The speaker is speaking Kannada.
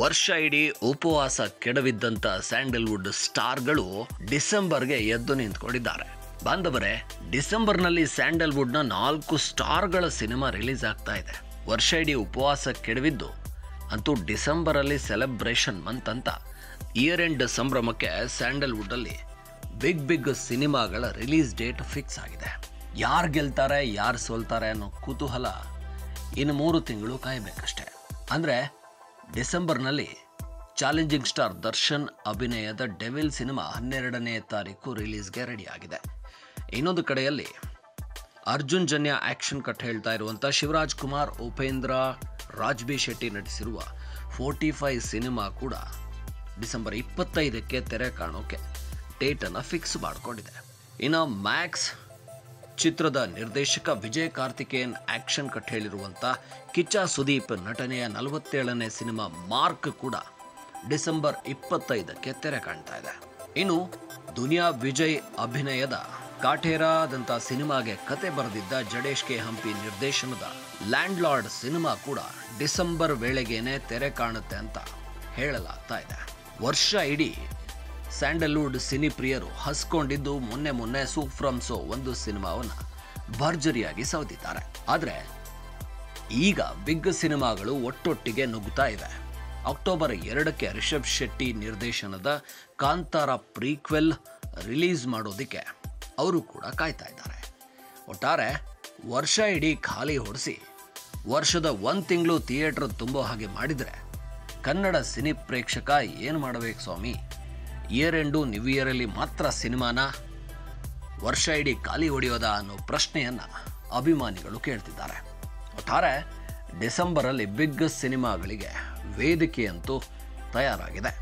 ವರ್ಷ ಇಡೀ ಉಪವಾಸ ಕೆಡವಿದ್ದಂಥ ಸ್ಯಾಂಡಲ್ವುಡ್ ಸ್ಟಾರ್ಗಳು ಡಿಸೆಂಬರ್ಗೆ ಎದ್ದು ನಿಂತ್ಕೊಂಡಿದ್ದಾರೆ. ಬಾಂಧವರೇ, ಡಿಸೆಂಬರ್ನಲ್ಲಿ ಸ್ಯಾಂಡಲ್ವುಡ್ನ 4 ಸ್ಟಾರ್ಗಳ ಸಿನಿಮಾ ರಿಲೀಸ್ ಆಗ್ತಾ ಇದೆ. ವರ್ಷ ಇಡೀ ಉಪವಾಸ ಕೆಡವಿದ್ದು ಅಂತೂ ಡಿಸೆಂಬರಲ್ಲಿ ಸೆಲೆಬ್ರೇಷನ್ ಮಂತ್ ಅಂತ ಇಯರ್ ಎಂಡ್ ಸಂಭ್ರಮಕ್ಕೆ ಸ್ಯಾಂಡಲ್ವುಡ್ ಅಲ್ಲಿ ಬಿಗ್ ಸಿನಿಮಾಗಳ ರಿಲೀಸ್ ಡೇಟ್ ಫಿಕ್ಸ್ ಆಗಿದೆ. ಯಾರು ಗೆಲ್ತಾರೆ ಯಾರು ಸೋಲ್ತಾರೆ ಅನ್ನೋ ಕುತೂಹಲ ಇನ್ನು 3 ತಿಂಗಳು ಕಾಯಬೇಕಷ್ಟೆ. ಅಂದರೆ ಡಿಸೆಂಬರ್ನಲ್ಲಿ ಚಾಲೆಂಜಿಂಗ್ ಸ್ಟಾರ್ ದರ್ಶನ್ ಅಭಿನಯದ ಡೆವಿಲ್ ಸಿನಿಮಾ 12ನೇ ತಾರೀಕು ರಿಲೀಸ್ಗೆ ರೆಡಿ ಆಗಿದೆ. ಇನ್ನೊಂದು ಕಡೆಯಲ್ಲಿ ಅರ್ಜುನ್ ಜನ್ಯ ಆಕ್ಷನ್ ಕಟ್ ಹೇಳ್ತಾ ಇರುವಂಥ ಶಿವರಾಜ್ ಕುಮಾರ್, ಉಪೇಂದ್ರ, ರಾಜ್ಬಿ ಶೆಟ್ಟಿ ನಟಿಸಿರುವ 45 ಸಿನಿಮಾ ಕೂಡ ಡಿಸೆಂಬರ್ 25ಕ್ಕೆ ತೆರೆ ಕಾಣೋಕೆ ಡೇಟನ್ನು ಫಿಕ್ಸ್ ಮಾಡಿಕೊಂಡಿದೆ. ಇನ್ನು ಮ್ಯಾಕ್ಸ್ ಚಿತ್ರದ ನಿರ್ದೇಶಕ ವಿಜಯ್ ಕಾರ್ತಿಕೇಯನ್ ಆಕ್ಷನ್ ಕಟ್ ಹೇಳಿರುವಂಥ ಕಿಚ್ಚ ಸುದೀಪ್ ನಟನೆಯ 47ನೇ ಸಿನಿಮಾ ಮಾರ್ಕ್ ಕೂಡ ಡಿಸೆಂಬರ್ 25ಕ್ಕೆ ತೆರೆ ಕಾಣ್ತಾ ಇದೆ. ಇನ್ನು ದುನಿಯಾ ವಿಜಯ್ ಅಭಿನಯದ ಕಾಟೇರಾದಂಥ ಸಿನಿಮಾಗೆ ಕತೆ ಬರೆದಿದ್ದ ಜಡೇಶ್ ಕೆ ಹಂಪಿ ನಿರ್ದೇಶನದ ಲ್ಯಾಂಡ್ ಲಾರ್ಡ್ ಸಿನಿಮಾ ಕೂಡ ಡಿಸೆಂಬರ್ ವೇಳೆಗೇನೆ ತೆರೆ ಕಾಣುತ್ತೆ ಅಂತ ಹೇಳಲಾಗ್ತಾ ಇದೆ. ವರ್ಷ ಇಡೀ ಸ್ಯಾಂಡಲ್ವುಡ್ ಸಿನಿ ಪ್ರಿಯರು ಹಸ್ಕೊಂಡಿದ್ದು ಮೊನ್ನೆ ಸೂಪ್ ಫ್ರಮ್ ಸೋ ಒಂದು ಸಿನಿಮಾವನ್ನು ಭರ್ಜರಿಯಾಗಿ ಸೌದಿದ್ದಾರೆ. ಆದರೆ ಈಗ ಬಿಗ್ ಸಿನಿಮಾಗಳು ಒಟ್ಟೊಟ್ಟಿಗೆ ನುಗ್ಗುತ್ತಾ ಇವೆ. ಅಕ್ಟೋಬರ್ 2ಕ್ಕೆ ರಿಷಬ್ ಶೆಟ್ಟಿ ನಿರ್ದೇಶನದ ಕಾಂತಾರ ಪ್ರೀಕ್ವೆಲ್ ರಿಲೀಸ್ ಮಾಡೋದಕ್ಕೆ ಅವರು ಕೂಡ ಕಾಯ್ತಾ ಇದ್ದಾರೆ. ಒಟ್ಟಾರೆ ವರ್ಷ ಇಡೀ ಖಾಲಿ ಹೊಡೆಸಿ ವರ್ಷದ 1 ತಿಂಗಳು ಥಿಯೇಟರ್ ತುಂಬೋ ಹಾಗೆ ಮಾಡಿದರೆ ಕನ್ನಡ ಸಿನಿ ಪ್ರೇಕ್ಷಕ ಏನು ಮಾಡಬೇಕು ಸ್ವಾಮಿ? ಇಯರ್ ಎಂಡು ನ್ಯೂ ಇಯರಲ್ಲಿ ಮಾತ್ರ ಸಿನಿಮಾನ ವರ್ಷ ಇಡೀ ಖಾಲಿ ಹೊಡೆಯೋದ ಅನ್ನೋ ಪ್ರಶ್ನೆಯನ್ನು ಅಭಿಮಾನಿಗಳು ಕೇಳ್ತಿದ್ದಾರೆ. ಒಟ್ಟಾರೆ ಡಿಸೆಂಬರಲ್ಲಿ ಬಿಗ್ ಸಿನಿಮಾಗಳಿಗೆ ವೇದಿಕೆಯಂತೂ ತಯಾರಾಗಿದೆ.